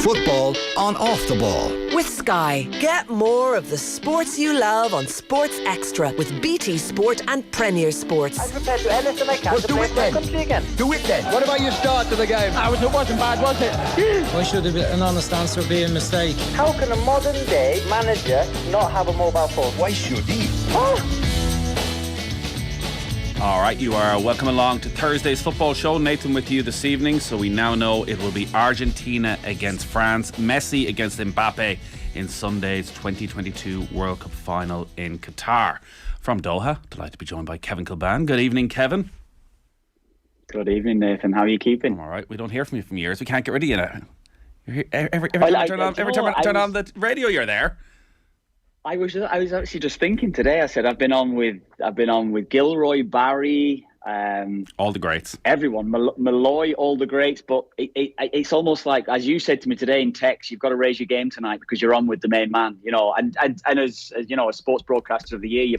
Football on Off the Ball. With Sky. Get more of the sports you love on Sports Extra with BT Sport and Premier Sports. I'm prepared to do anything I can to play for my country again. Do it then. What about your start to the game? It wasn't bad, was it? Why should an honest answer be a mistake? How can a modern day manager not have a mobile phone? Why should he? All right, you are welcome along to Thursday's football show. Nathan with you this evening. So we now know it will be Argentina against France, Messi against Mbappe in Sunday's 2022 World Cup final in Qatar. From Doha, delighted to be joined by Kevin Kilbane. Good evening, Kevin. Good evening, Nathan. How are you keeping? I'm all right. We don't hear from you for years. We can't get rid of you now. Every time I turn on the radio, you're there. I was actually just thinking today. I said I've been on with Gilroy, Barry, all the greats, everyone, Malloy, all the greats. But it's almost like, as you said to me today in text, you've got to raise your game tonight because you're on with the main man. You know, and as you know, a sports broadcaster of the year, you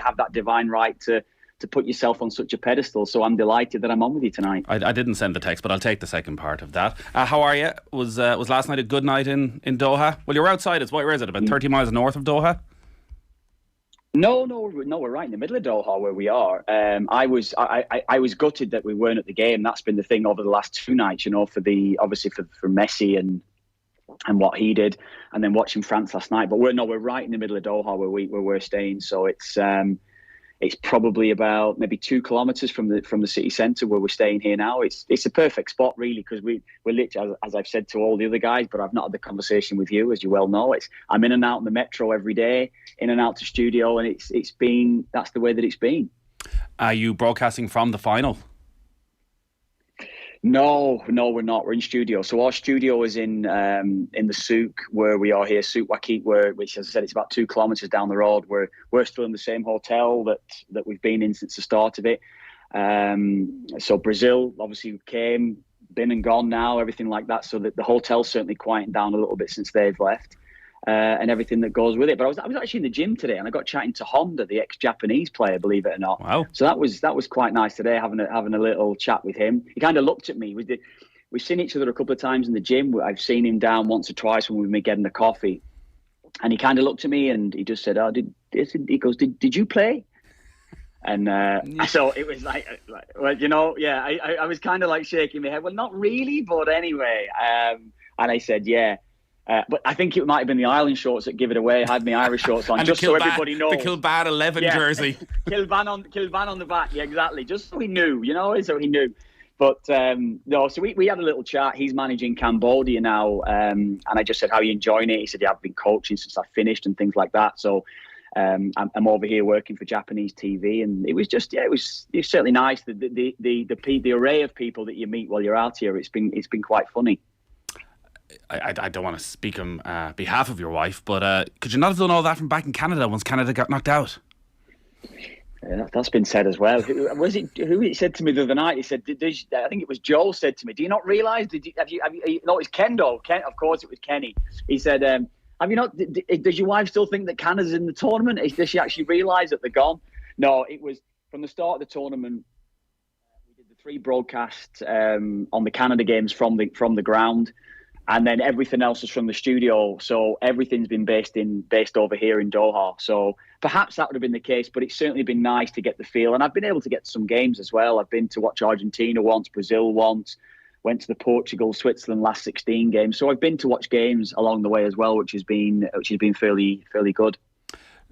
have that divine right to put yourself on such a pedestal. So I'm delighted that I'm on with you tonight. I didn't send the text, but I'll take the second part of that. How are you? Was last night a good night in Doha? Well, you're outside. Where is it? About 30 miles north of Doha? No, we're right in the middle of Doha where we are. I was gutted that we weren't at the game. That's been the thing over the last two nights, you know, for Messi and what he did, and then watching France last night. But we're right in the middle of Doha where we're staying. So it's probably about maybe 2 kilometres from the city centre where we're staying here now. It's a perfect spot really because we're literally, as I've said to all the other guys, but I've not had the conversation with you, as you well know. I'm in and out in the metro every day, in and out to studio, and that's the way that it's been. Are you broadcasting from the final? No, we're not. We're in studio. So our studio is in the souk where we are here, Souk Waqif, which, as I said, it's about 2 kilometres down the road. We're still in the same hotel that we've been in since the start of it. So Brazil obviously been and gone now, everything like that. So that the hotel's certainly quieted down a little bit since they've left. And everything that goes with it. But I was actually in the gym today, and I got chatting to Honda, the ex-Japanese player, believe it or not. Wow! So that was quite nice today, having a little chat with him. He kind of looked at me. We've seen each other a couple of times in the gym. I've seen him down once or twice when we've been getting a coffee, and he kind of looked at me and he just said, he goes, did you play? And so it was like, well, you know, yeah. I was kind of like shaking my head. Well, not really, but anyway. And I said, yeah. But I think it might have been the Ireland shorts that give it away. I had my Irish shorts on, just so everybody knows. The Kilbane 11 jersey. Kilbane on the back, yeah, exactly. Just so he knew, you know, so he knew. But no, so we had a little chat. He's managing Cambodia now, and I just said, how are you enjoying it? He said, yeah, I've been coaching since I finished and things like that. So I'm over here working for Japanese TV, and it was just, yeah, it was certainly nice. The array of people that you meet while you're out here, it's been quite funny. I don't want to speak on behalf of your wife, but could you not have done all that from back in Canada once Canada got knocked out? Yeah, that's been said as well. Who he said to me the other night? He said, I think it was Joel said to me, do you not realise? Have you? No, it's Kendo. Of course, it was Kenny. He said, have you not? Does your wife still think that Canada's in the tournament? Does she actually realise that they're gone? No, it was from the start of the tournament. We did the 3 broadcasts on the Canada games from the ground. And then everything else is from the studio. So everything's been based over here in Doha. So perhaps that would have been the case, but it's certainly been nice to get the feel. And I've been able to get some games as well. I've been to watch Argentina once, Brazil once, went to the Portugal, Switzerland last 16 games. So I've been to watch games along the way as well, which has been fairly good.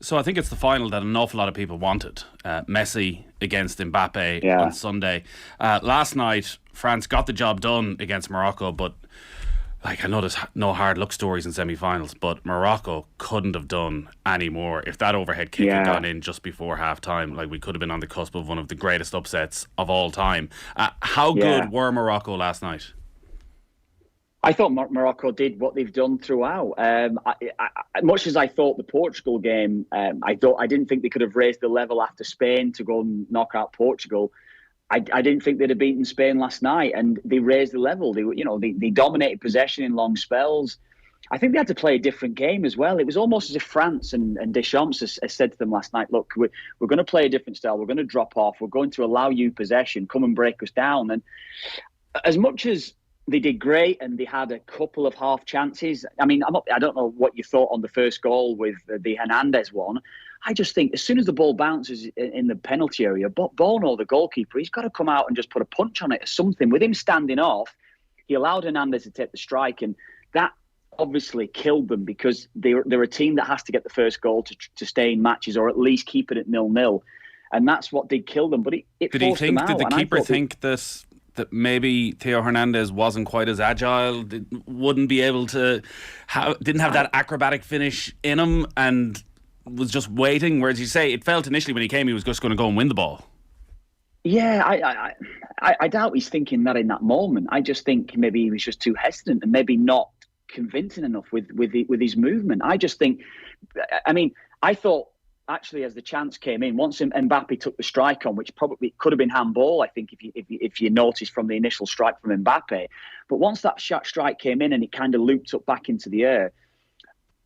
So I think it's the final that an awful lot of people wanted. Messi against Mbappe on Sunday. Last night, France got the job done against Morocco, but I know there's no hard luck stories in semi-finals, but Morocco couldn't have done any more. If that overhead kick had gone in just before half-time, we could have been on the cusp of one of the greatest upsets of all time. How good were Morocco last night? I thought Morocco did what they've done throughout. Much as I thought the Portugal game, I didn't think they could have raised the level after Spain to go and knock out Portugal. I didn't think they'd have beaten Spain last night, and they raised the level. They dominated possession in long spells. I think they had to play a different game as well. It was almost as if France and Deschamps has said to them last night, look, we're going to play a different style. We're going to drop off. We're going to allow you possession. Come and break us down. And as much as they did great, and they had a couple of half chances. I mean, I don't know what you thought on the first goal with the Hernandez one. I just think as soon as the ball bounces in the penalty area, Bono, the goalkeeper, he's got to come out and just put a punch on it or something. With him standing off, he allowed Hernandez to take the strike, and that obviously killed them, because they're a team that has to get the first goal to stay in matches, or at least keep it at 0-0. And that's what did kill them. But it forced them out. Did the keeper think that maybe Theo Hernandez wasn't quite as agile, wouldn't be able to, didn't have that acrobatic finish in him, and was just waiting? Whereas you say, it felt initially when he came, he was just going to go and win the ball. Yeah, I doubt he's thinking that in that moment. I just think maybe he was just too hesitant and maybe not convincing enough with his movement. I just think, I mean, I thought actually as the chance came in, once Mbappe took the strike on, which probably could have been handball, I think, if you noticed from the initial strike from Mbappe. But once that strike came in and it kind of looped up back into the air,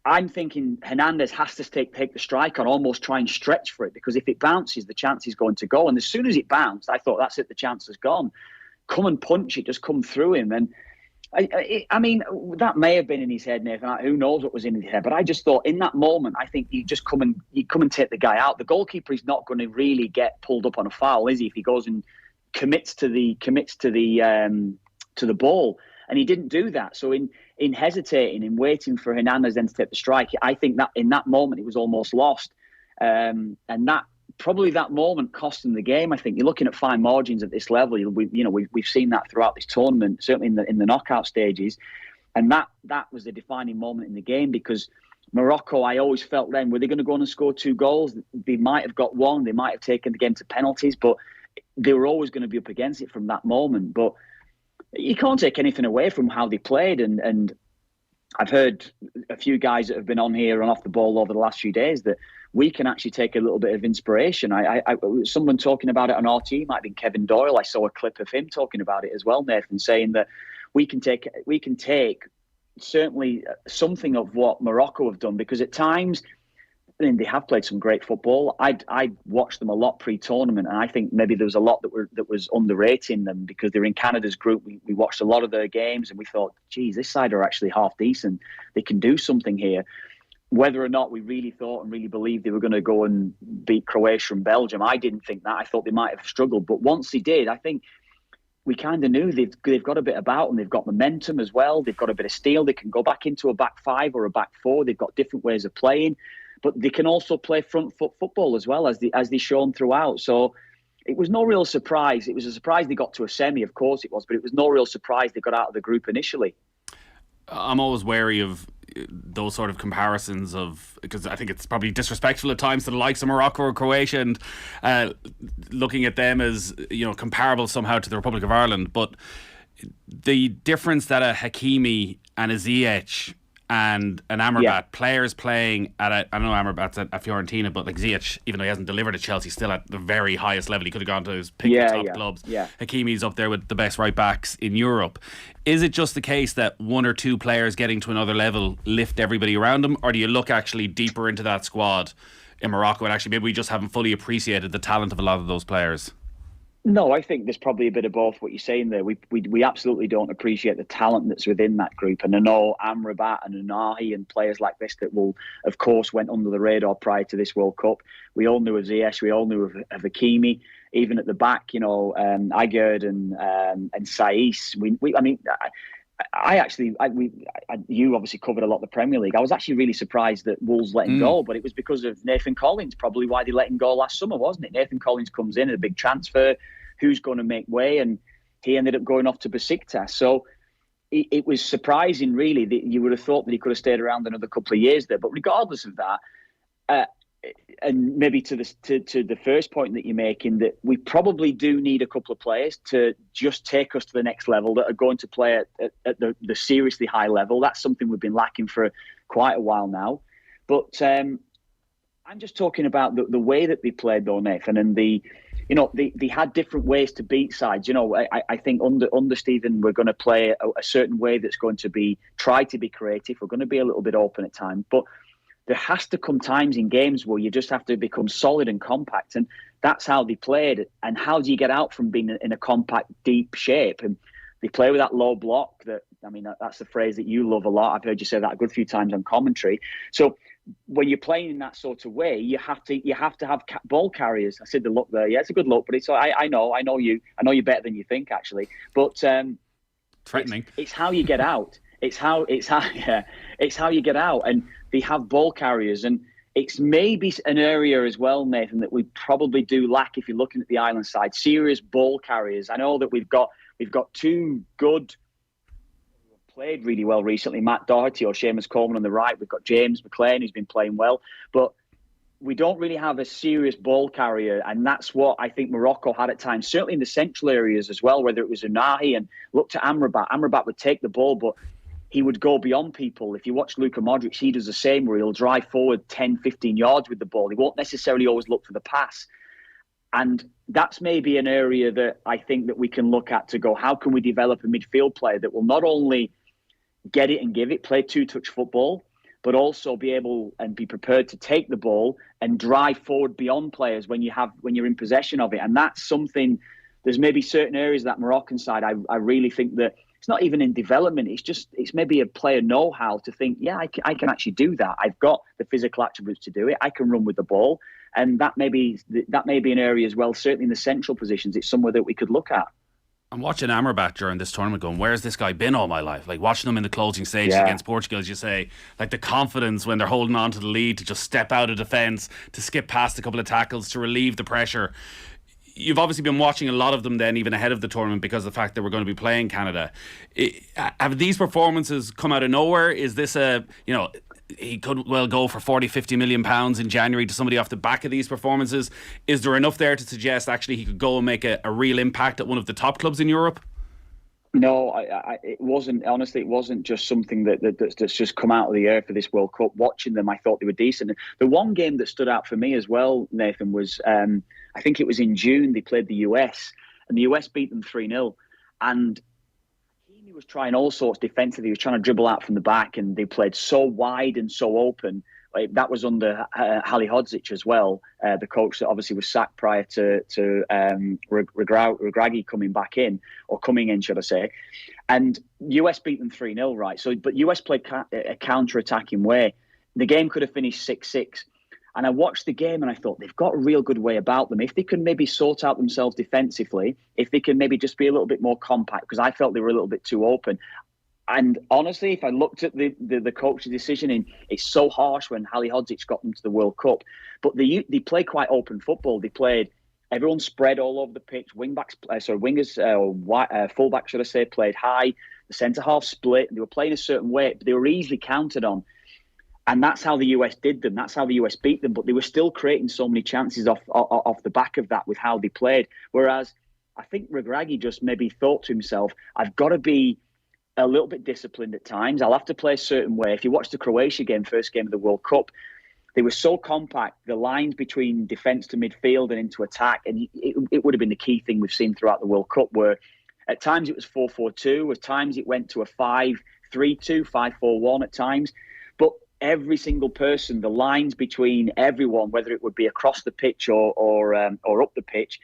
I'm thinking Hernandez has to take the strike on, almost try and stretch for it, because if it bounces, the chance is going to go. And as soon as it bounced, I thought, that's it, the chance has gone. Come and punch it, just come through him. And I mean, that may have been in his head, Nathan. Who knows what was in his head? But I just thought, in that moment, I think you just come and take the guy out. The goalkeeper is not going to really get pulled up on a foul, is he? If he goes and commits to the ball, and he didn't do that. So in hesitating, in waiting for Hernandez then to take the strike, I think that in that moment it was almost lost, and that. Probably that moment cost them the game. I think you're looking at fine margins at this level. We've seen that throughout this tournament, certainly in the knockout stages, and that was the defining moment in the game, because Morocco, I always felt then, were they going to go on and score 2 goals? They might have got one. They might have taken the game to penalties, but they were always going to be up against it from that moment. But you can't take anything away from how they played, and I've heard a few guys that have been on here and off the ball over the last few days that we can actually take a little bit of inspiration. Someone talking about it on RT, might have been Kevin Doyle. I saw a clip of him talking about it as well, Nathan, saying that we can take certainly something of what Morocco have done, because at times, I mean, they have played some great football. I watched them a lot pre-tournament, and I think maybe there was a lot that was underrating them, because they're in Canada's group. We watched a lot of their games, and we thought, geez, this side are actually half decent. They can do something here. Whether or not we really thought and really believed they were going to go and beat Croatia and Belgium, I didn't think that. I thought they might have struggled. But once they did, I think we kind of knew they've got a bit about them. They've got momentum as well. They've got a bit of steel. They can go back into a back 5 or a back 4. They've got different ways of playing. But they can also play front foot football as well, as they've shown throughout. So it was no real surprise. It was a surprise they got to a semi, of course it was, but it was no real surprise they got out of the group initially. I'm always wary of those sort of comparisons, because I think it's probably disrespectful at times to the likes of Morocco or Croatia, and looking at them as, comparable somehow to the Republic of Ireland. But the difference that a Hakimi and a Ziyech and an Amrabat, players playing I know Amrabat's at Fiorentina, but like Ziyech, even though he hasn't delivered at Chelsea, still at the very highest level. He could have gone to his pick of top clubs. Hakimi's up there with the best right backs in Europe. Is it just the case that one or two players getting to another level lift everybody around them, or do you look actually deeper into that squad in Morocco, and actually maybe we just haven't fully appreciated the talent of a lot of those players? No, I think there's probably a bit of both. What you're saying there, we absolutely don't appreciate the talent that's within that group. And I know Amrabat and Unahi and players like this that will, of course, went under the radar prior to this World Cup. We all knew of Ziyech, we all knew of Hakimi. Even at the back, Aguerd and Saiss. You obviously covered a lot of the Premier League. I was actually really surprised that Wolves let him go, but it was because of Nathan Collins, probably why they let him go last summer, wasn't it? Nathan Collins comes in at a big transfer. Who's going to make way? And he ended up going off to Besiktas. So it was surprising, really, that you would have thought that he could have stayed around another couple of years there. But regardless of that, and maybe to the first point that you're making, that we probably do need a couple of players to just take us to the next level, that are going to play at the seriously high level. That's something we've been lacking for quite a while now. But I'm just talking about the way that they played, though, Nathan, and they had different ways to beat sides. I think under Stephen, we're going to play a certain way that's going to try to be creative. We're going to be a little bit open at times, but there has to come times in games where you just have to become solid and compact, and that's how they played. And how do you get out from being in a compact, deep shape? And They play with that low block. That's the phrase that you love a lot. I've heard you say that a good few times on commentary. So when you're playing in that sort of way, you have to have ball carriers. I said the look there. Yeah, it's a good look, but I know you better than you think, actually. But threatening. It's how you get out. It's how you get out, and they have ball carriers, and it's maybe an area as well, Nathan, that we probably do lack if you're looking at the island side. Serious ball carriers. I know that we've got two good who have played really well recently, Matt Doherty or Seamus Coleman on the right. We've got James McLean, who's been playing well, but we don't really have a serious ball carrier, and that's what I think Morocco had at times, certainly in the central areas as well, whether it was Unahi and look to Amrabat. Amrabat would take the ball, but he would go beyond people. If you watch Luka Modric, he does the same, where he'll drive forward 10, 15 yards with the ball. He won't necessarily always look for the pass. And that's maybe an area that I think that we can look at to go, how can we develop a midfield player that will not only get it and give it, play two-touch football, but also be able and be prepared to take the ball and drive forward beyond players when you're in possession of it. And that's something, there's maybe certain areas of that Moroccan side, I really think that it's not even in development. It's maybe a player know-how to think, yeah, I can actually do that. I've got the physical attributes to do it. I can run with the ball. And that may be an area as well, certainly in the central positions. It's somewhere that we could look at. I'm watching Amrabat during this tournament going, where's this guy been all my life? Like watching him in the closing stages against Portugal, as you say, like the confidence when they're holding on to the lead to just step out of defence, to skip past a couple of tackles, to relieve the pressure. You've obviously been watching a lot of them then, even ahead of the tournament, because of the fact that we're going to be playing Canada. Have these performances come out of nowhere? Is this he could well go for 40, 50 million pounds in January to somebody off the back of these performances? Is there enough there to suggest actually he could go and make a real impact at one of the top clubs in Europe? No, it wasn't. Honestly, it wasn't just something that's just come out of the air for this World Cup. Watching them, I thought they were decent. The one game that stood out for me as well, Nathan, was I think it was in June. They played the US, and the US beat them 3-0. And he was trying all sorts defensively. He was trying to dribble out from the back, and they played so wide and so open. That was under Halilhodžić as well, the coach that obviously was sacked prior to Regragui coming in, should I say. And US beat them 3-0, right? But US played a counter-attacking way. The game could have finished 6-6. And I watched the game and I thought, they've got a real good way about them. If they can maybe sort out themselves defensively, if they can maybe just be a little bit more compact, because I felt they were a little bit too open. And honestly, if I looked at the coach's decision, it's so harsh when Halilhodžić got them to the World Cup. But they play quite open football. They played, everyone spread all over the pitch. Fullbacks, should I say, played high. The centre half split. They were playing a certain way, but they were easily counted on. And that's how the US did them. That's how the US beat them. But they were still creating so many chances off the back of that with how they played. Whereas I think Regragui just maybe thought to himself, I've got to be a little bit disciplined at times. I'll have to play a certain way. If you watch the Croatia game, first game of the World Cup, they were so compact. The lines between defence to midfield and into attack, and it would have been the key thing we've seen throughout the World Cup, where at times it was 4-4-2, at times it went to a 5-3-2, 5-4-1 at times. But every single person, the lines between everyone, whether it would be across the pitch or up the pitch,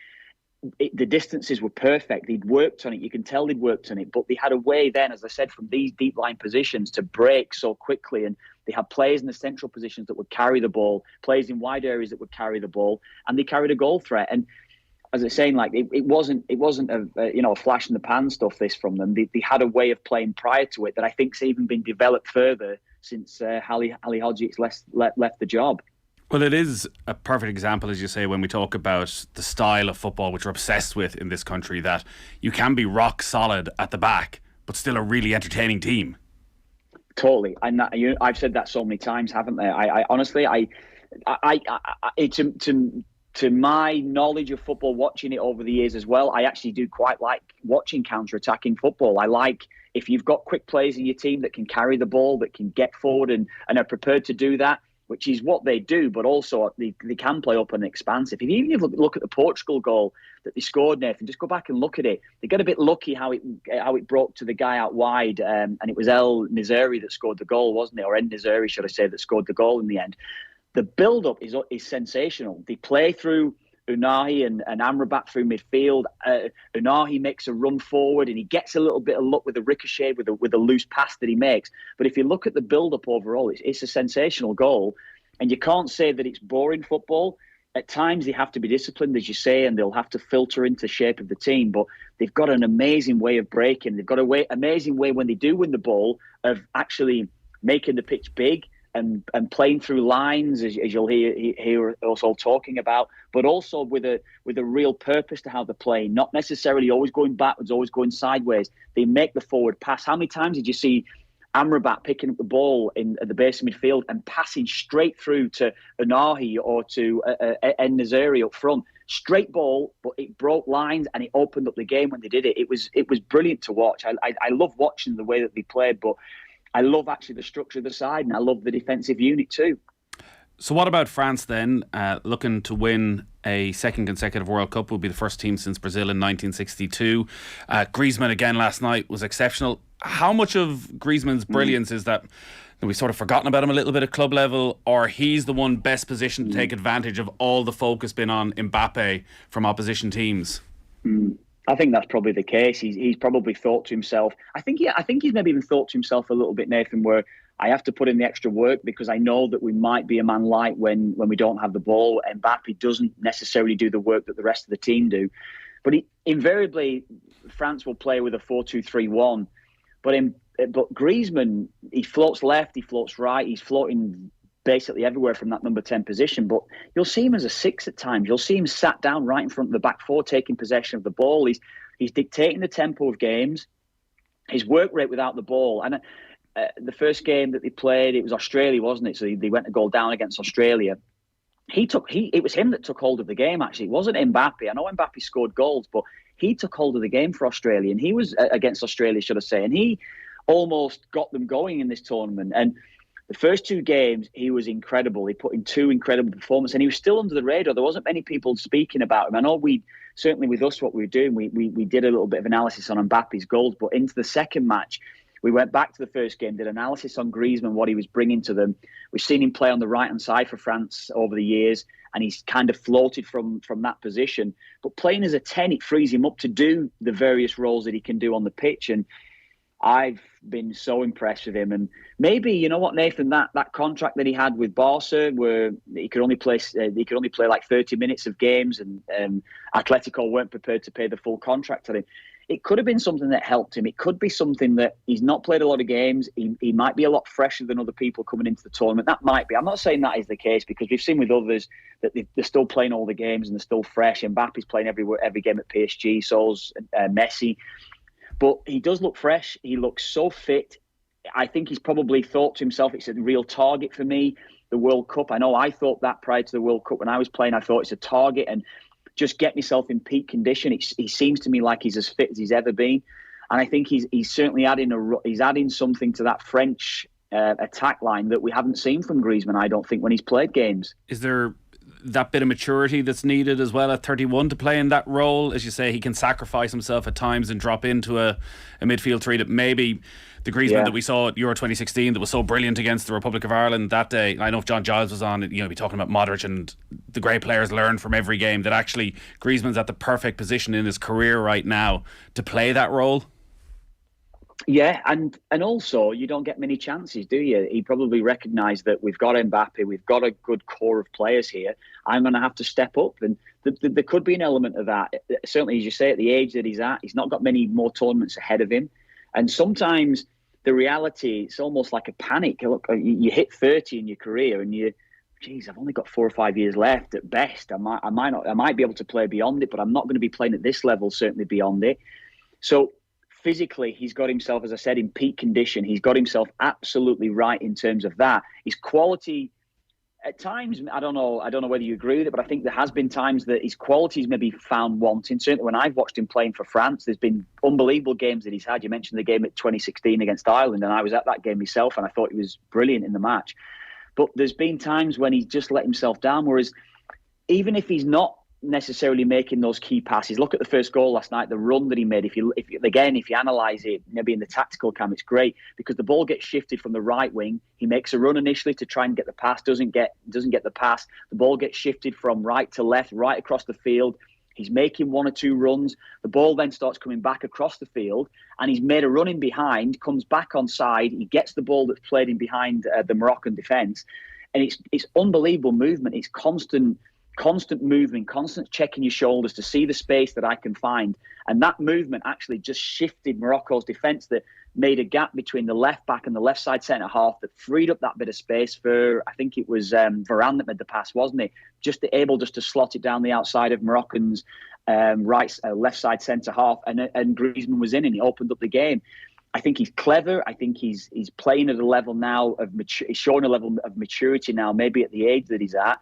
the distances were perfect. They'd worked on it. You can tell they'd worked on it. But they had a way then, as I said, from these deep line positions to break so quickly. And they had players in the central positions that would carry the ball, players in wide areas that would carry the ball, and they carried a goal threat. And as I was saying, like it wasn't a flash in the pan stuff. This from them. They had a way of playing prior to it that I think's even been developed further since Halilhodžić left the job. Well, it is a perfect example, as you say, when we talk about the style of football which we're obsessed with in this country, that you can be rock solid at the back, but still a really entertaining team. Totally. And I've said that so many times, haven't I? I honestly, to my knowledge of football, watching it over the years as well, I actually do quite like watching counter-attacking football. I like if you've got quick players in your team that can carry the ball, that can get forward and are prepared to do that, which is what they do, but also they can play up and expansive. If you look at the Portugal goal that they scored, Nathan, just go back and look at it. They got a bit lucky how it broke to the guy out wide, and it was El Nizeri that scored the goal, wasn't it? Or En Nizeri, should I say, that scored the goal in the end. The build-up is sensational. They play through Unai and Amrabat through midfield. Unai makes a run forward and he gets a little bit of luck with a ricochet, with a loose pass that he makes. But if you look at the build-up overall, it's a sensational goal. And you can't say that it's boring football. At times they have to be disciplined, as you say, and they'll have to filter into shape of the team. But they've got an amazing way of breaking. They've got an amazing way when they do win the ball of actually making the pitch big and playing through lines, as you'll hear us all talking about, but also with a real purpose to how they're playing, not necessarily always going backwards, always going sideways. They make the forward pass. How many times did you see Amrabat picking up the ball at the base of midfield and passing straight through to Unahi or to En-Nesyri up front? Straight ball, but it broke lines and it opened up the game when they did it. It was brilliant to watch. I love watching the way that they played, but I love actually the structure of the side, and I love the defensive unit too. So what about France then? Looking to win a second consecutive World Cup, will be the first team since Brazil in 1962. Griezmann again last night was exceptional. How much of Griezmann's brilliance is that we've sort of forgotten about him a little bit at club level, or he's the one best positioned to take advantage of all the focus been on Mbappe from opposition teams? I think that's probably the case. He's probably thought to himself. I think he's maybe even thought to himself a little bit, Nathan, where I have to put in the extra work because I know that we might be a man light when we don't have the ball. Mbappe doesn't necessarily do the work that the rest of the team do. But invariably, France will play with a 4-2-3-1. But Griezmann, he floats left, he floats right, he's floating basically everywhere from that number 10 position. But you'll see him as a 6 at times. You'll see him sat down right in front of the back four, taking possession of the ball. He's dictating the tempo of games, his work rate without the ball. And the first game that they played, it was Australia, wasn't it? So they went a goal down against Australia. It was him that took hold of the game, actually. It wasn't Mbappe. I know Mbappe scored goals, but he took hold of the game for Australia. And he was against Australia, should I say. And he almost got them going in this tournament. And the first 2 games, he was incredible. He put in 2 incredible performances, and he was still under the radar. There wasn't many people speaking about him. I know certainly with us, what we were doing, we did a little bit of analysis on Mbappe's goals, but into the second match, we went back to the first game, did analysis on Griezmann, what he was bringing to them. We've seen him play on the right-hand side for France over the years, and he's kind of floated from that position. But playing as a 10, it frees him up to do the various roles that he can do on the pitch. And I've been so impressed with him. And maybe, you know what, Nathan, that contract that he had with Barca, where he could only play like 30 minutes of games, and Atletico weren't prepared to pay the full contract to him. It could have been something that helped him. It could be something that he's not played a lot of games. He might be a lot fresher than other people coming into the tournament. That might be. I'm not saying that is the case, because we've seen with others that they're still playing all the games and they're still fresh. Mbappe's playing every game at PSG, so's Messi. But he does look fresh. He looks so fit. I think he's probably thought to himself, it's a real target for me, the World Cup. I know I thought that prior to the World Cup when I was playing. I thought it's a target and just get myself in peak condition. He seems to me like he's as fit as he's ever been. And I think he's certainly adding something to that French attack line that we haven't seen from Griezmann, I don't think, when he's played games. Is there that bit of maturity that's needed as well at 31 to play in that role? As you say, he can sacrifice himself at times and drop into a midfield three that maybe the Griezmann that we saw at Euro 2016 that was so brilliant against the Republic of Ireland that day. I know if John Giles was on, be talking about Modric and the great players learn from every game, that actually Griezmann's at the perfect position in his career right now to play that role. Yeah, and also you don't get many chances, do you? He probably recognised that we've got Mbappe, we've got a good core of players here. I'm going to have to step up, and there could be an element of that. Certainly, as you say, at the age that he's at, he's not got many more tournaments ahead of him. And sometimes the reality, it's almost like a panic. Look, you hit 30 in your career, and I've only got 4 or 5 years left at best. I might be able to play beyond it, but I'm not going to be playing at this level, certainly beyond it. So physically, he's got himself, as I said, in peak condition. He's got himself absolutely right in terms of that. His quality, at times, I don't know whether you agree with it, but I think there has been times that his quality's maybe found wanting. Certainly when I've watched him playing for France, there's been unbelievable games that he's had. You mentioned the game at 2016 against Ireland, and I was at that game myself, and I thought he was brilliant in the match. But there's been times when he's just let himself down, whereas even if he's not necessarily making those key passes. Look at the first goal last night, the run that he made. If you analyse it, maybe in the tactical cam, it's great because the ball gets shifted from the right wing. He makes a run initially to try and get the pass, doesn't get the pass. The ball gets shifted from right to left, right across the field. He's making one or two runs. The ball then starts coming back across the field, and he's made a run in behind, comes back on side. He gets the ball that's played in behind the Moroccan defence, and it's unbelievable movement. It's constant movement, constant checking your shoulders to see the space that I can find. And that movement actually just shifted Morocco's defence, that made a gap between the left back and the left side centre half, that freed up that bit of space for, I think it was Varane that made the pass, wasn't he? Just to slot it down the outside of Moroccan's left side centre half, and Griezmann was in and he opened up the game. I think he's clever. I think he's playing at a level now of he's showing a level of maturity now, maybe at the age that he's at,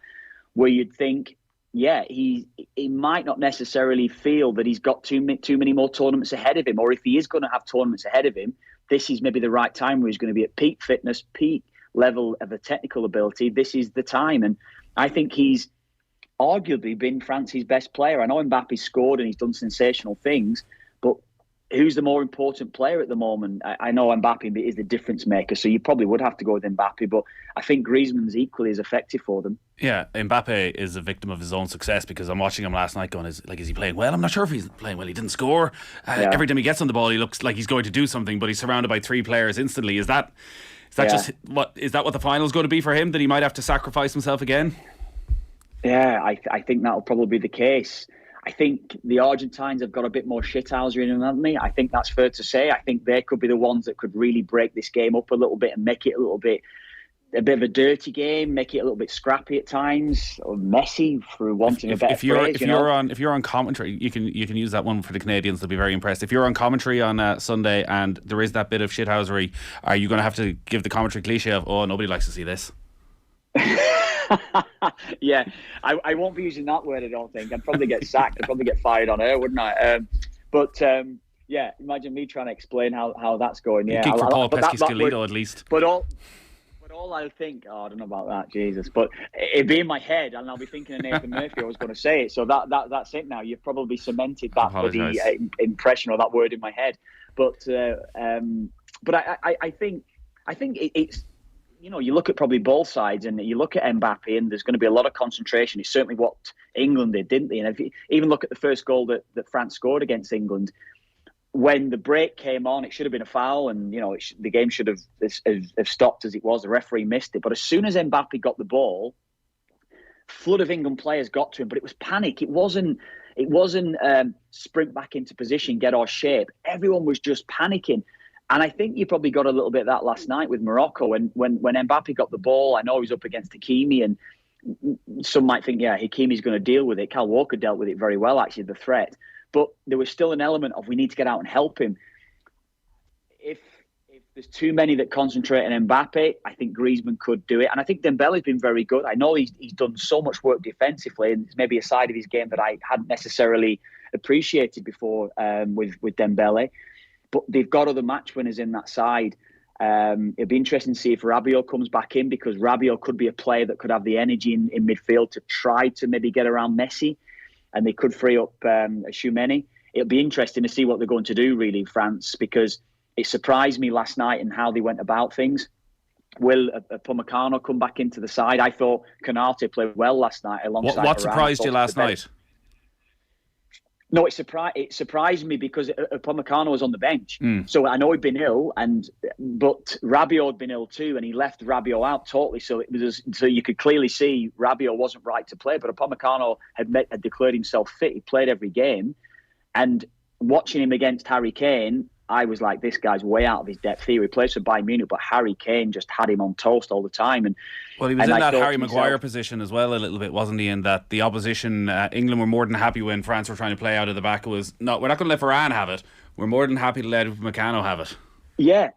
where you'd think, yeah, he might not necessarily feel that he's got too many more tournaments ahead of him, or if he is going to have tournaments ahead of him, this is maybe the right time where he's going to be at peak fitness, peak level of a technical ability. This is the time, and I think he's arguably been France's best player. I know Mbappe scored and he's done sensational things, but who's the more important player at the moment? I know Mbappe is the difference maker, so you probably would have to go with Mbappe, but I think Griezmann's equally as effective for them. Yeah, Mbappe is a victim of his own success, because I'm watching him last night going, is he playing well? I'm not sure if he's playing well. He didn't score. Every time he gets on the ball, he looks like he's going to do something, but he's surrounded by three players instantly. Is that what the final's going to be for him, that he might have to sacrifice himself again? Yeah, I think that'll probably be the case. I think the Argentines have got a bit more shithousery in them, haven't they? I think that's fair to say. I think they could be the ones that could really break this game up a little bit and make it a bit of a dirty game, make it a little bit scrappy at times, or messy, for wanting a better phrase. If you're on commentary, you can use that one for the Canadians. They'll be very impressed. If you're on commentary on Sunday and there is that bit of shithousery, are you going to have to give the commentary cliche of, oh, nobody likes to see this? Yeah, I won't be using that word, I don't think. I'd probably get sacked. I'd probably get fired on air, wouldn't I? Yeah, imagine me trying to explain how that's going. Yeah, for Paul Pesky-Scalito at least. But all I'll think, I don't know about that, Jesus. But it'd be in my head, and I'll be thinking of Nathan Murphy. I was going to say it, so that's it now. You've probably cemented that bloody impression or that word in my head. But I think it's. You know, you look at probably both sides, and you look at Mbappe, and there's going to be a lot of concentration. It's certainly what England did, didn't they? And if you even look at the first goal that France scored against England, when the break came on, it should have been a foul, and the game should have stopped as it was. The referee missed it, but as soon as Mbappe got the ball, flood of England players got to him, but it was panic. It wasn't sprint back into position, get our shape. Everyone was just panicking. And I think you probably got a little bit of that last night with Morocco. And when Mbappe got the ball, I know he was up against Hakimi, and some might think, yeah, Hakimi's going to deal with it. Kyle Walker dealt with it very well, actually, the threat. But there was still an element of we need to get out and help him. If there's too many that concentrate on Mbappe, I think Griezmann could do it. And I think Dembele's been very good. I know he's done so much work defensively, and it's maybe a side of his game that I hadn't necessarily appreciated before with Dembele. But they've got other match winners in that side. It'll be interesting to see if Rabiot comes back in, because Rabiot could be a player that could have the energy in midfield to try to maybe get around Messi, and they could free up Tchouameni. It'll be interesting to see what they're going to do, really, France, because it surprised me last night in how they went about things. Will Upamecano come back into the side? I thought Konate played well last night alongside What surprised you last night? No, it surprised me because Upamecano was on the bench. So I know he'd been ill, but Rabiot had been ill too, and he left Rabiot out totally. So so you could clearly see Rabiot wasn't right to play, but Upamecano had declared himself fit. He played every game, and watching him against Harry Kane, I was like, this guy's way out of his depth here. He plays for Bayern Munich, but Harry Kane just had him on toast all the time. And well, he was in that Harry Maguire position as well a little bit, wasn't he? In that the opposition, England were more than happy when France were trying to play out of the back. It was, no, we're not going to let Varane have it. We're more than happy to let Upamecano have it. Yeah,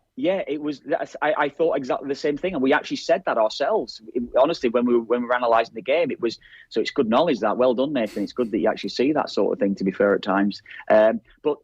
it was. I thought exactly the same thing, and we actually said that ourselves. Honestly, when we were analysing the game, it was. So it's good knowledge that. Well done, Nathan. It's good that you actually see that sort of thing. To be fair, at times, but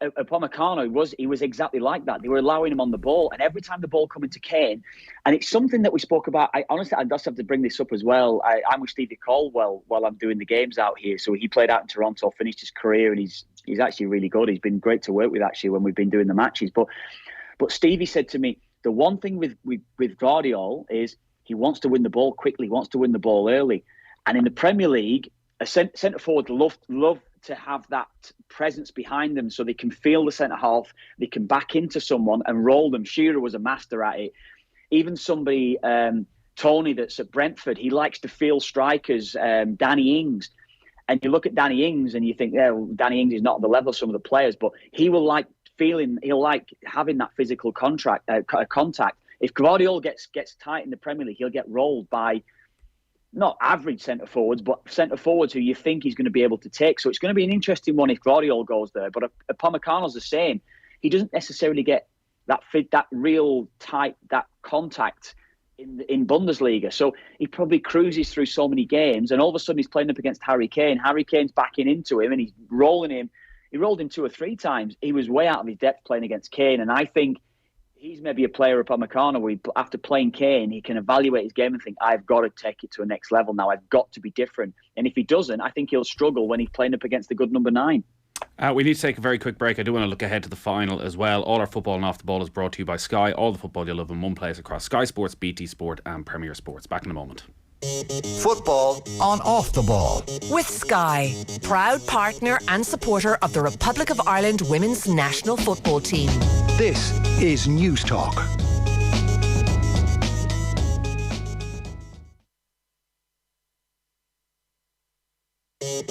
Upamecano was exactly like that. They were allowing him on the ball, and every time the ball come into Kane, and it's something that we spoke about. I just have to bring this up as well. I'm with Stevie Caldwell while I'm doing the games out here. So he played out in Toronto, finished his career, and he's actually really good. He's been great to work with actually when we've been doing the matches. But Stevie said to me, the one thing with Guardiola is he wants to win the ball quickly, wants to win the ball early, and in the Premier League, a centre forward love to have that presence behind them so they can feel the centre half, they can back into someone and roll them. Shearer was a master at it. Even somebody, Tony, that's at Brentford, he likes to feel strikers, Danny Ings. And you look at Danny Ings and you think, yeah, well, Danny Ings is not at the level of some of the players, but he'll like having that physical contact. If Guardiola gets tight in the Premier League, he'll get rolled by not average centre forwards, but centre forwards who you think he's going to be able to take. So it's going to be an interesting one if Guardiola goes there. But Upamecano's the same. He doesn't necessarily get that real tight, that contact in Bundesliga. So he probably cruises through so many games, and all of a sudden he's playing up against Harry Kane. Harry Kane's backing into him, and he's rolling him. He rolled him 2 or 3 times. He was way out of his depth playing against Kane, and I think he's maybe a player, Upamecano, where after playing Kane, he can evaluate his game and think, I've got to take it to a next level now. I've got to be different. And if he doesn't, I think he'll struggle when he's playing up against the good number 9. We need to take a very quick break. I do want to look ahead to the final as well. All our football and off the ball is brought to you by Sky. All the football you'll love in one place across Sky Sports, BT Sport and Premier Sports. Back in a moment. Football on Off the Ball. With Sky, proud partner and supporter of the Republic of Ireland women's national football team. This is News Talk.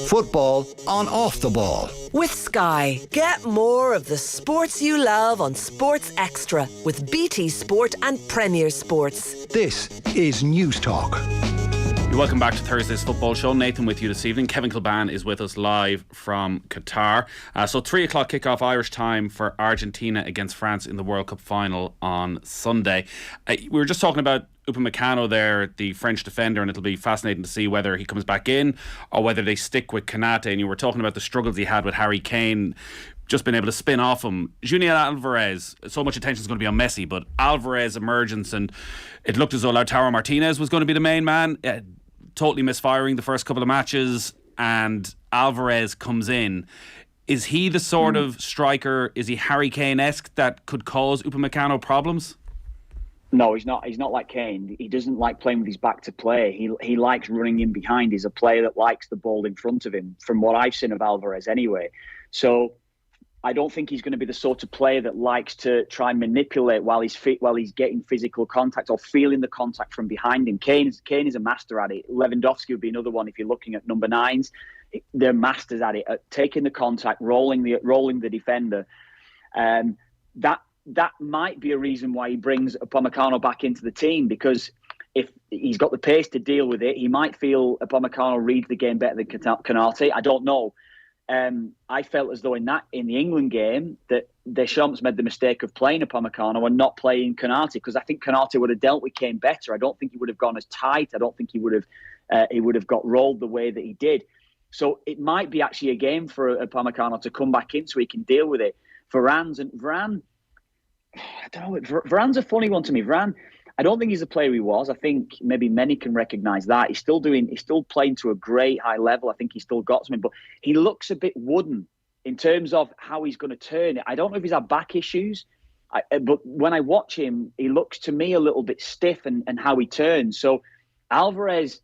Football on Off the Ball. With Sky, get more of the sports you love on Sports Extra with BT Sport and Premier Sports. This is News Talk. Welcome back to Thursday's football show. Nathan with you this evening. Kevin Kilbane is with us live from Qatar. So 3 o'clock kickoff Irish time for Argentina against France in the World Cup final on Sunday. We were just talking about Upamecano there, the French defender, and it'll be fascinating to see whether he comes back in or whether they stick with Konate. And you were talking about the struggles he had with Harry Kane, just been able to spin off him. Julian Alvarez, so much attention is going to be on Messi, but Alvarez emergence, and it looked as though Lautaro Martinez was going to be the main man. Totally misfiring the first couple of matches, and Alvarez comes in. Is he the sort of striker, is he Harry Kane-esque, that could cause Upamecano problems? No, he's not. He's not like Kane. He doesn't like playing with his back to play. He likes running in behind. He's a player that likes the ball in front of him, from what I've seen of Alvarez anyway. So I don't think he's going to be the sort of player that likes to try and manipulate while he's getting physical contact or feeling the contact from behind him. Kane is a master at it. Lewandowski would be another one if you're looking at number 9s. They're masters at it, at taking the contact, rolling the defender. That might be a reason why he brings Upamecano back into the team, because if he's got the pace to deal with it, he might feel Upamecano reads the game better than Konate. I don't know. I felt as though in the England game that Deschamps made the mistake of playing Upamecano and not playing Konate, because I think Konate would have dealt with Kane better. I don't think he would have gone as tight. I don't think he would have got rolled the way that he did. So it might be actually a game for Upamecano to come back in so he can deal with it. Varane, I don't know. Varane's a funny one to me. Varane, I don't think he's the player he was. I think maybe many can recognise that. He's still playing to a great high level. I think he's still got something, but he looks a bit wooden in terms of how he's going to turn it. I don't know if he's had back issues, but when I watch him, he looks to me a little bit stiff and how he turns. So Alvarez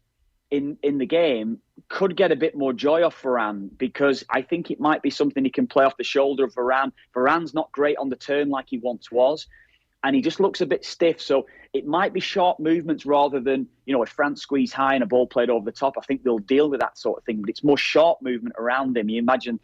in the game could get a bit more joy off Varane, because I think it might be something he can play off the shoulder of Varane. Varane's not great on the turn like he once was, and he just looks a bit stiff. So it might be sharp movements rather than, if France squeeze high and a ball played over the top. I think they'll deal with that sort of thing, but it's more sharp movement around him. You imagine,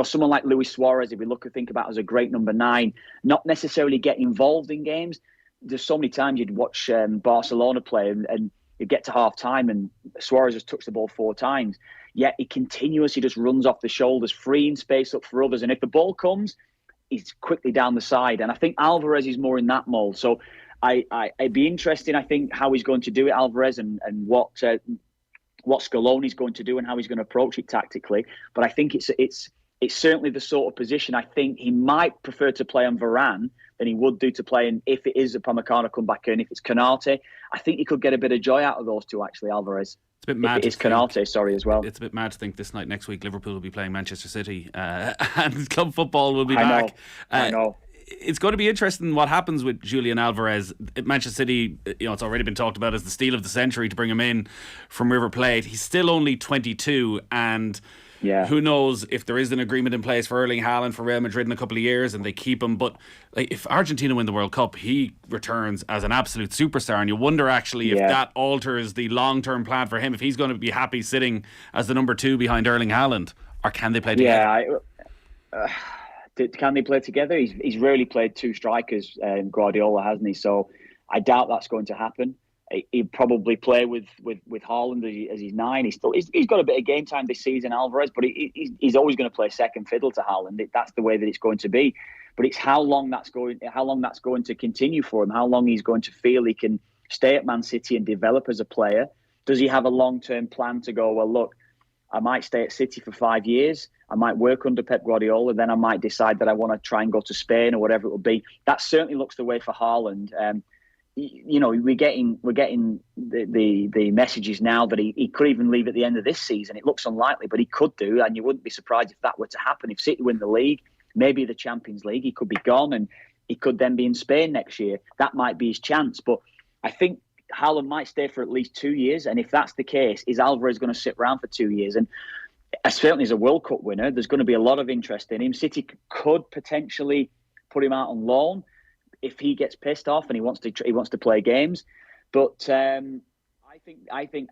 someone like Luis Suarez, if we think about as a great number 9, not necessarily get involved in games. There's so many times you'd watch Barcelona play and you get to half time and Suarez has touched the ball 4 times. Yet he continuously just runs off the shoulders, freeing space up for others. And if the ball comes, he's quickly down the side. And I think Alvarez is more in that mold. So it'd be interesting, I think, how he's going to do it, Alvarez, and what Scaloni's going to do and how he's going to approach it tactically. But I think it's it's certainly the sort of position I think he might prefer to play on Varane than he would do to play in, if it is Upamecano come back in, if it's Konate. I think he could get a bit of joy out of those two, actually, Alvarez. It's a bit mad. It's Konate, as well. It's a bit mad to think this night next week Liverpool will be playing Manchester City and club football will be back. I know. It's going to be interesting what happens with Julian Alvarez. Manchester City, it's already been talked about as the steal of the century to bring him in from River Plate. He's still only 22, and who knows if there is an agreement in place for Erling Haaland for Real Madrid in a couple of years and they keep him. But if Argentina win the World Cup, he returns as an absolute superstar, and you wonder actually if that alters the long-term plan for him, if he's going to be happy sitting as the number 2 behind Erling Haaland, or can they play together? Can they play together? He's rarely played 2 strikers, Guardiola, hasn't he? So I doubt that's going to happen. He'd probably play with Haaland as he's 9. He's got a bit of game time this season, Alvarez, but he's always going to play second fiddle to Haaland. That's the way that it's going to be. But it's how long that's going to continue for him. How long he's going to feel he can stay at Man City and develop as a player. Does he have a long-term plan to go, well, look, I might stay at City for 5 years. I might work under Pep Guardiola. Then I might decide that I want to try and go to Spain or whatever it will be. That certainly looks the way for Haaland. We're getting the messages now that he could even leave at the end of this season. It looks unlikely, but he could do, and you wouldn't be surprised if that were to happen. If City win the league, maybe the Champions League, he could be gone, and he could then be in Spain next year. That might be his chance. But I think Haaland might stay for at least 2 years, and if that's the case, is Alvarez going to sit around for 2 years? And certainly as a World Cup winner, there's going to be a lot of interest in him. City could potentially put him out on loan if he gets pissed off and he wants to play games. But I think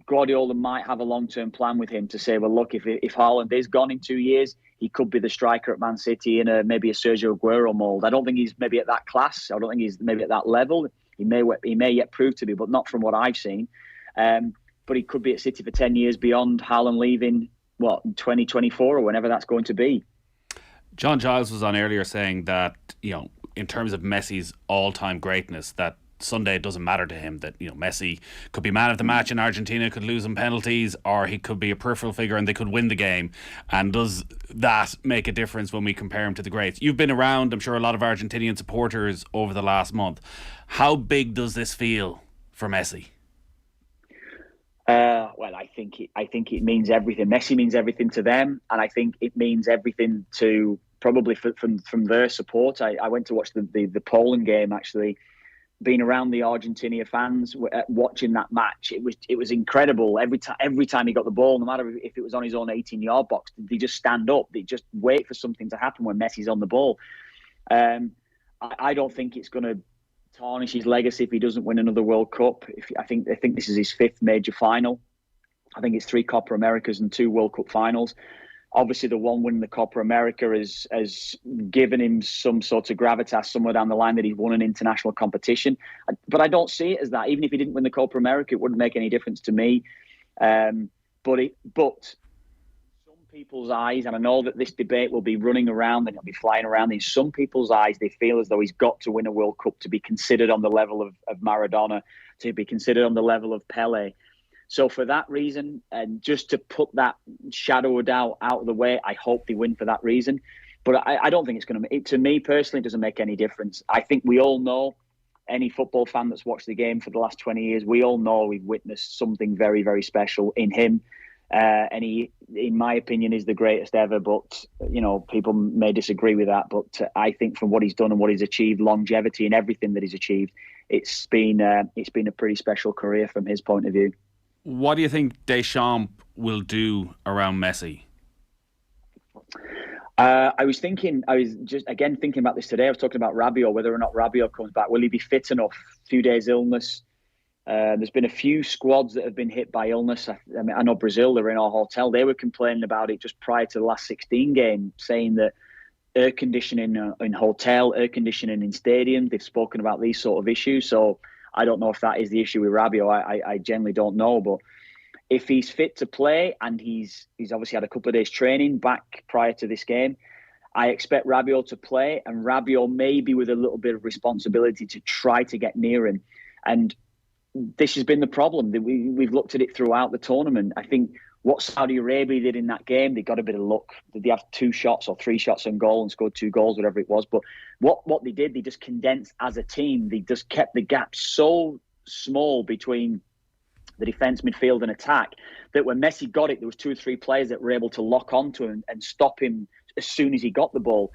Guardiola might have a long-term plan with him to say, well, look, if Haaland is gone in 2 years, he could be the striker at Man City in maybe a Sergio Aguero mould. I don't think he's maybe at that class. I don't think he's maybe at that level. He may yet prove to be, but not from what I've seen. But he could be at City for 10 years beyond Haaland leaving, 2024 or whenever that's going to be. John Giles was on earlier saying that, in terms of Messi's all-time greatness, that Sunday it doesn't matter to him, that Messi could be man of the match in Argentina, could lose in penalties, or he could be a peripheral figure and they could win the game. And does that make a difference when we compare him to the greats? You've been around, I'm sure, a lot of Argentinian supporters over the last month. How big does this feel for Messi? Well, I think it means everything. Messi means everything to them, and I think it means everything to probably from their support. I went to watch the Poland game, actually. Being around the Argentina fans, watching that match, it was incredible. Every time he got the ball, no matter if it was on his own 18-yard box, they just stand up. They just wait for something to happen when Messi's on the ball. I don't think it's going to tarnish his legacy if he doesn't win another World Cup. I think this is his 5th major final. I think it's 3 Copa Americas and 2 World Cup finals. Obviously, the one winning the Copa America has given him some sort of gravitas somewhere down the line that he's won an international competition. But I don't see it as that. Even if he didn't win the Copa America, it wouldn't make any difference to me. But some people's eyes, and I know that this debate will be running around and it'll be flying around, in some people's eyes, they feel as though he's got to win a World Cup to be considered on the level of Maradona, to be considered on the level of Pele. So for that reason, and just to put that shadow of doubt out of the way, I hope they win for that reason. But I don't think it's going to me personally, it doesn't make any difference. I think we all know, any football fan that's watched the game for the last 20 years, we all know we've witnessed something very, very special in him. And he, in my opinion, is the greatest ever. But, people may disagree with that. But I think from what he's done and what he's achieved, longevity and everything that he's achieved, it's been a pretty special career from his point of view. What do you think Deschamps will do around Messi? I was just again thinking about this today. I was talking about Rabiot, whether or not Rabiot comes back. Will he be fit enough? A few days illness. There's been a few squads that have been hit by illness. I know Brazil, they're in our hotel. They were complaining about it just prior to the last 16 game, saying that air conditioning in hotel, air conditioning in stadium, they've spoken about these sort of issues. So I don't know if that is the issue with Rabiot. I generally don't know. But if he's fit to play, and he's obviously had a couple of days training back prior to this game, I expect Rabiot to play, and Rabiot maybe with a little bit of responsibility to try to get near him. And this has been the problem. We've looked at it throughout the tournament. I think what Saudi Arabia did in that game, they got a bit of luck. Did they have 2 shots or 3 shots on goal and scored 2 goals, whatever it was? But what they did, they just condensed as a team. They just kept the gap so small between the defence, midfield and attack that when Messi got it, there was 2 or 3 players that were able to lock onto him and stop him as soon as he got the ball.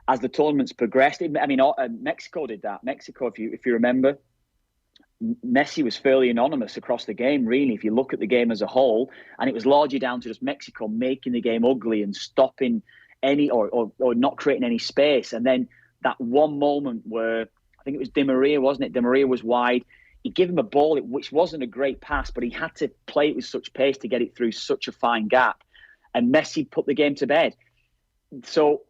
As the tournaments progressed, Mexico did that. Mexico, if you remember, Messi was fairly anonymous across the game, really, if you look at the game as a whole. And it was largely down to just Mexico making the game ugly and stopping any or not creating any space. And then that one moment where, I think it was Di Maria, wasn't it? Di Maria was wide. He gave him a ball, which wasn't a great pass, but he had to play it with such pace to get it through such a fine gap. And Messi put the game to bed. So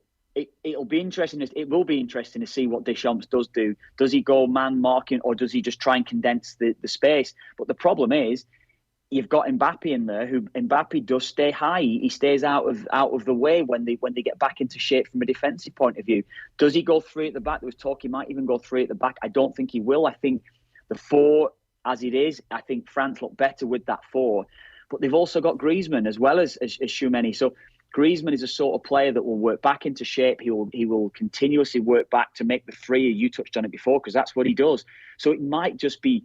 it'll be interesting. It will be interesting to see what Deschamps does do. Does he go man marking, or does he just try and condense the space? But the problem is, you've got Mbappe in there. Who Mbappe does stay high. He stays out of the way when they get back into shape from a defensive point of view. Does he go 3 at the back? There was talk he might even go 3 at the back. I don't think he will. I think the 4 as it is. I think France look better with that 4. But they've also got Griezmann as well as Tchouaméni. So Griezmann is a sort of player that will work back into shape. He will continuously work back to make the 3. You touched on it before, because that's what he does. So it might just be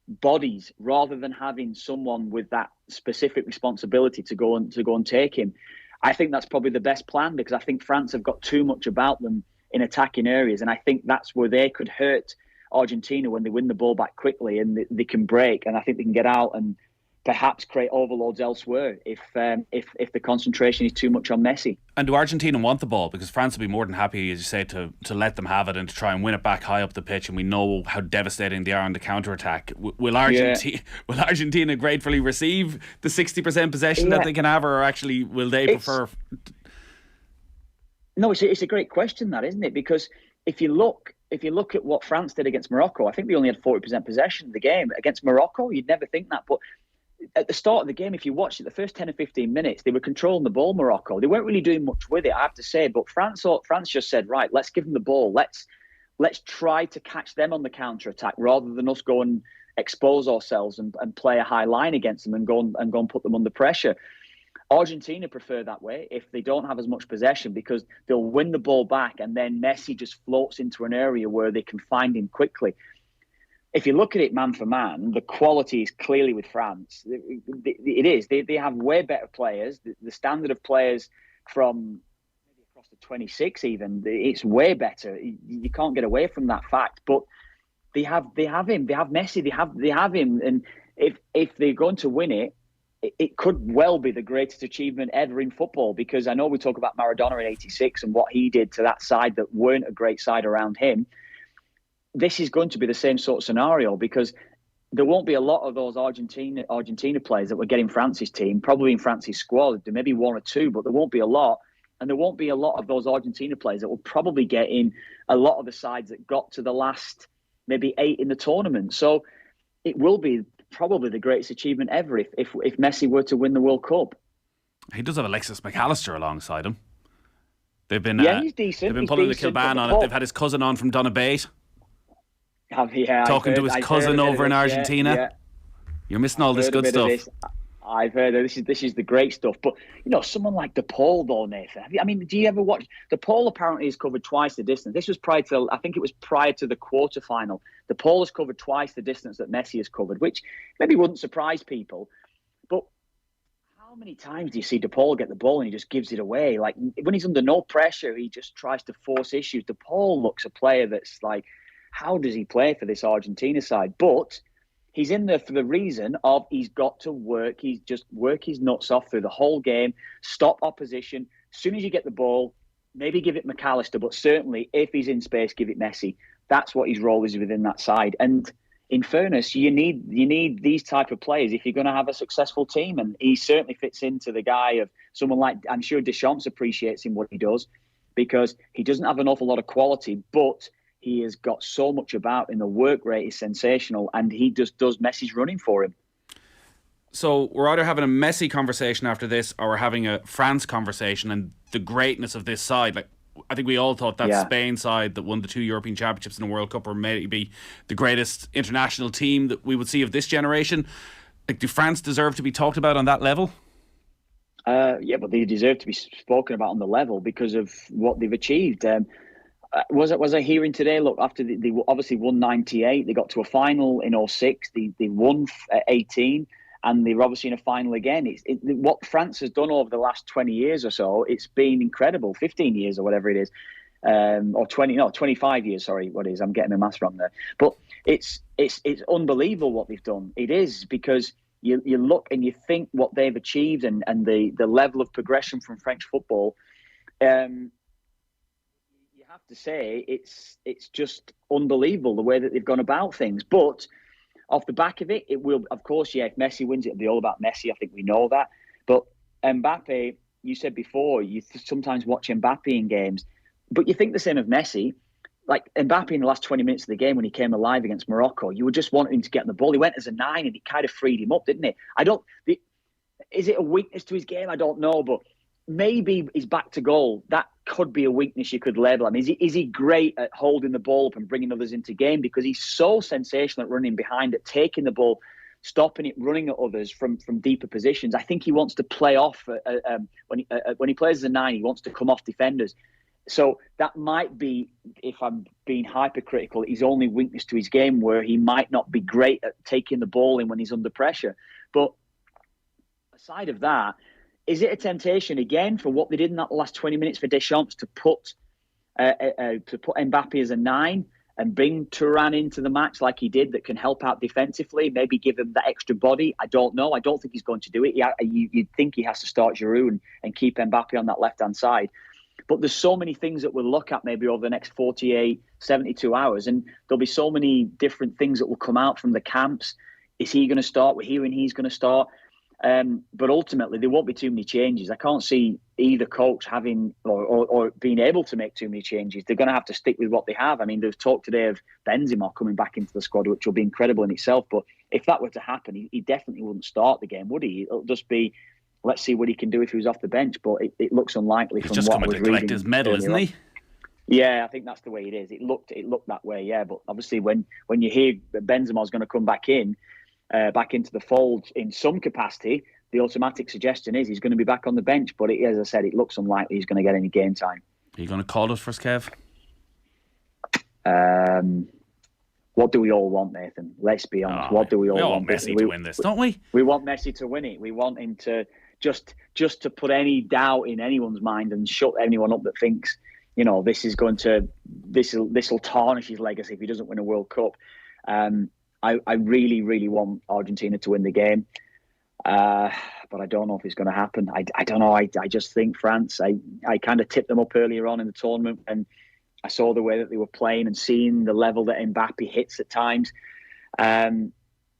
bodies rather than having someone with that specific responsibility to go and take him. I think that's probably the best plan, because I think France have got too much about them in attacking areas, and I think that's where they could hurt Argentina when they win the ball back quickly and they can break, and I think they can get out and perhaps create overloads elsewhere if the concentration is too much on Messi. And do Argentina want the ball? Because France will be more than happy, as you say, to let them have it and to try and win it back high up the pitch, and we know how devastating they are on the counter-attack. Will Argentina gratefully receive the 60% possession that they can have, or actually will they prefer... No, it's a great question, that, isn't it? Because if you look at what France did against Morocco, I think they only had 40% possession of the game. Against Morocco, you'd never think that, but at the start of the game, if you watched it, the first 10 or 15 minutes, they were controlling the ball, Morocco. They weren't really doing much with it, I have to say. But France just said, right, let's give them the ball. Let's try to catch them on the counter-attack rather than us go and expose ourselves and play a high line against them and go and put them under pressure. Argentina prefer that way if they don't have as much possession, because they'll win the ball back and then Messi just floats into an area where they can find him quickly. If you look at it man for man, the quality is clearly with France. It is. They have way better players. The standard of players from maybe across the 26 even, it's way better. You can't get away from that fact. But they have him. They have Messi. They have him. And if they're going to win it, it could well be the greatest achievement ever in football, because I know we talk about Maradona in '86 and what he did to that side that weren't a great side around him. This is going to be the same sort of scenario, because there won't be a lot of those Argentina players that were getting France's team, probably in France's squad. There may be 1 or 2, but there won't be a lot. And there won't be a lot of those Argentina players that will probably get in a lot of the sides that got to the last maybe 8 in the tournament. So it will be probably the greatest achievement ever if Messi were to win the World Cup. He does have Alexis McAllister alongside him. They've been he's decent. They've been pulling the Kilbane on it. They've had his cousin on from Donabate. Talking to his cousin over in Argentina. Yeah. You're missing all this good stuff. I've heard of this is the great stuff. But, someone like DePaul, though, Nathan. Do you ever watch? DePaul apparently has covered twice the distance. This was prior to the quarterfinal. DePaul has covered twice the distance that Messi has covered, which maybe wouldn't surprise people. But how many times do you see DePaul get the ball and he just gives it away? Like, when he's under no pressure, he just tries to force issues. DePaul looks a player that's like, how does he play for this Argentina side? But he's in there for the reason of he's got to work. He's just work his nuts off through the whole game, stop opposition. As soon as you get the ball, maybe give it McAllister, but certainly if he's in space, give it Messi. That's what his role is within that side. And in fairness, you need these type of players if you're going to have a successful team. And he certainly fits into the guy of someone like, I'm sure Deschamps appreciates him what he does, because he doesn't have an awful lot of quality, but he has got so much about him. The work rate is sensational, and he just does Messi's running for him. So we're either having a Messi conversation after this, or we're having a France conversation, and the greatness of this side. Like, I think we all thought that Spain side that won the 2 European Championships in the World Cup were maybe the greatest international team that we would see of this generation. Like, do France deserve to be talked about on that level? Yeah, but they deserve to be spoken about on the level because of what they've achieved. Was I hearing today? Look, after they obviously won 98, they got to a final in 06. They won 18, and they were obviously in a final again. What France has done over the last 20 years or so. It's been incredible. 15 years or whatever it is, or 25 years. Sorry, what is? I'm getting my maths wrong there. But it's unbelievable what they've done. It is, because you look and you think what they've achieved and the level of progression from French football. I have to say it's just unbelievable the way that they've gone about things. But off the back of it, it will, of course, if Messi wins, it'll be all about Messi. I think we know that. But Mbappe, you said before, you sometimes watch Mbappe in games, but you think the same of Messi. Like Mbappe in the last 20 minutes of the game when he came alive against Morocco, you were just wanting him to get the ball. He went as a 9 and it kind of freed him up, didn't it? Is it a weakness to his game? I don't know, but maybe he's back to goal. That could be a weakness you could label. I mean, is he great at holding the ball up and bringing others into game? Because he's so sensational at running behind it, taking the ball, stopping it, running at others from deeper positions. I think he wants to play off when he plays as a 9. He wants to come off defenders. So that might be, if I'm being hypercritical, his only weakness to his game, where he might not be great at taking the ball in when he's under pressure. But aside of that, is it a temptation again for what they did in that last 20 minutes for Deschamps to put Mbappe as a 9 and bring Thuram into the match like he did, that can help out defensively, maybe give him that extra body? I don't know. I don't think he's going to do it. You'd think he has to start Giroud and keep Mbappe on that left-hand side. But there's so many things that we'll look at maybe over the next 48, 72 hours, and there'll be so many different things that will come out from the camps. Is he going to start? We're hearing he's going to start. But ultimately, there won't be too many changes. I can't see either coach having or being able to make too many changes. They're going to have to stick with what they have. I mean, there's talk today of Benzema coming back into the squad, which will be incredible in itself. But if that were to happen, he definitely wouldn't start the game, would he? It'll just be, let's see what he can do if he was off the bench. But it looks unlikely from what I was reading. He's just coming to collect his medal, isn't he? Yeah, I think that's the way it is. It looked that way, yeah. But obviously, when you hear Benzema's going to come back into the fold in some capacity, the automatic suggestion is he's going to be back on the bench. But as I said, it looks unlikely he's going to get any game time. Are you going to call it for us, Kev? What do we all want, Nathan? Let's be honest. What do we all want? Messi to win this, don't we? We want Messi to win it. We want him to just to put any doubt in anyone's mind and shut anyone up that thinks, this will tarnish his legacy if he doesn't win a World Cup. I really, really want Argentina to win the game. But I don't know if it's going to happen. I don't know. I just think France, I kind of tipped them up earlier on in the tournament, and I saw the way that they were playing and seeing the level that Mbappe hits at times.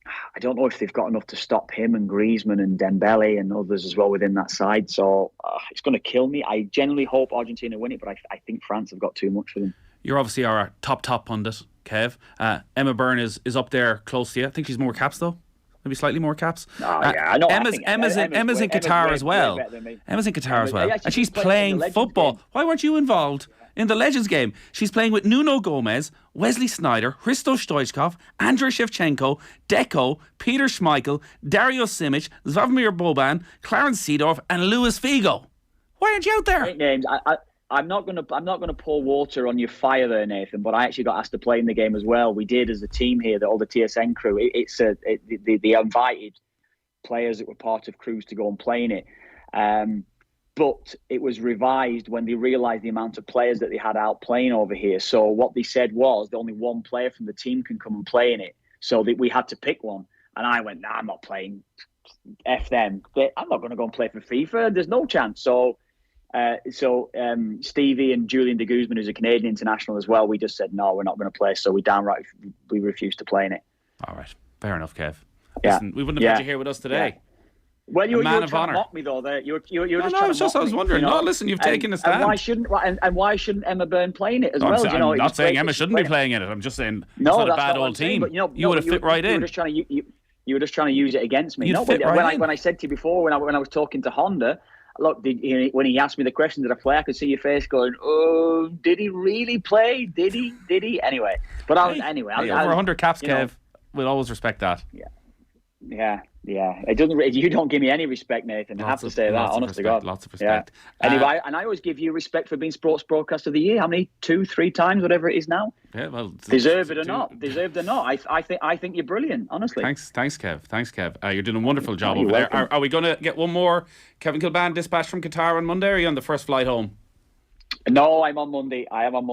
I don't know if they've got enough to stop him and Griezmann and Dembele and others as well within that side. So it's going to kill me. I genuinely hope Argentina win it, but I think France have got too much for them. You're obviously our top pundit, Kev. Emma Byrne is up there close to you. I think she's more caps, though. Maybe slightly more caps. I know. Emma's in Qatar as well. Emma's in Qatar as well. And she's playing football. Why weren't you involved in the Legends game? She's playing with Nuno Gomez, Wesley Sneijder, Hristo Stoichkov, Andrei Shevchenko, Deco, Peter Schmeichel, Dario Simic, Slavomir Boban, Clarence Seedorf, and Luis Figo. Why aren't you out there? Great names. I'm not gonna pour water on your fire there, Nathan. But I actually got asked to play in the game as well. We did as a team here, all the TSN crew. They invited players that were part of crews to go and play in it. But it was revised when they realised the amount of players that they had out playing over here. So what they said was that only one player from the team can come and play in it. So that we had to pick one. And I went, I'm not playing. F them. I'm not going to go and play for FIFA. There's no chance. So Stevie and Julian de Guzman, who's a Canadian international as well, we just said, no, we're not going to play. So we refused to play in it. All right. Fair enough, Kev. Yeah. Listen, we wouldn't have had you here with us today. Yeah. Well, you were trying to mock me though. You were just trying to mock me. I was wondering. No, listen, you've taken a stand. And why shouldn't Emma Byrne play in it as well? I'm not saying Emma shouldn't be playing in it. I'm just saying it's not a bad old team. You would have fit right in. You were just trying to use it against me. When I said to you before, when I was talking to Honda, look, when he asked me the question, did I play? I could see your face going, "Oh, did he really play? Did he?" Anyway, but over 100 caps, Kev. We'll always respect that. Yeah. Yeah. It doesn't. You don't give me any respect, Nathan. I have to say that, honest to God. Lots of respect. Yeah. Anyway, and I always give you respect for being Sports Broadcast of the Year. How many? 2, 3 times, whatever it is now. Yeah, well, deserved or not. I think you're brilliant. Honestly. Thanks, Kev. You're doing a wonderful job over there. Are we going to get one more Kevin Kilbane dispatch from Qatar on Monday? Or are you on the first flight home? No, I'm on Monday. I'm on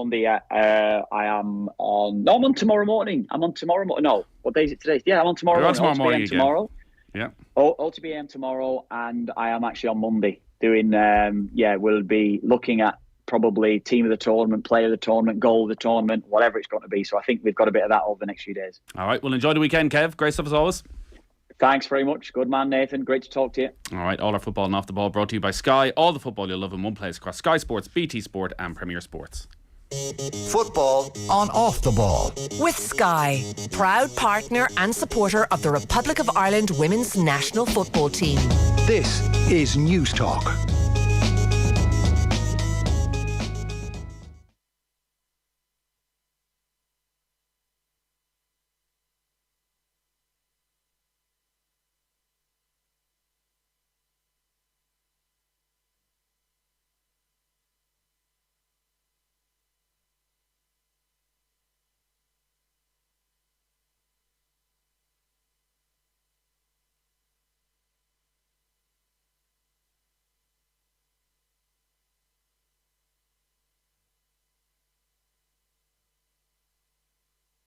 tomorrow morning. No, what day is it today? Yeah, I'm on tomorrow morning. Tomorrow morning again. Tomorrow. Yeah. OTB AM tomorrow, and I am actually on Monday doing. We'll be looking at probably team of the tournament, player of the tournament, goal of the tournament, whatever it's going to be. So I think we've got a bit of that over the next few days. All right. Well, enjoy the weekend, Kev. Great stuff as always. Thanks very much. Good man, Nathan. Great to talk to you. All right. All our football and off the ball brought to you by Sky. All the football you'll love in one place across Sky Sports, BT Sport, and Premier Sports. Football on off the ball. With Sky, proud partner and supporter of the Republic of Ireland women's national football team. This is News Talk.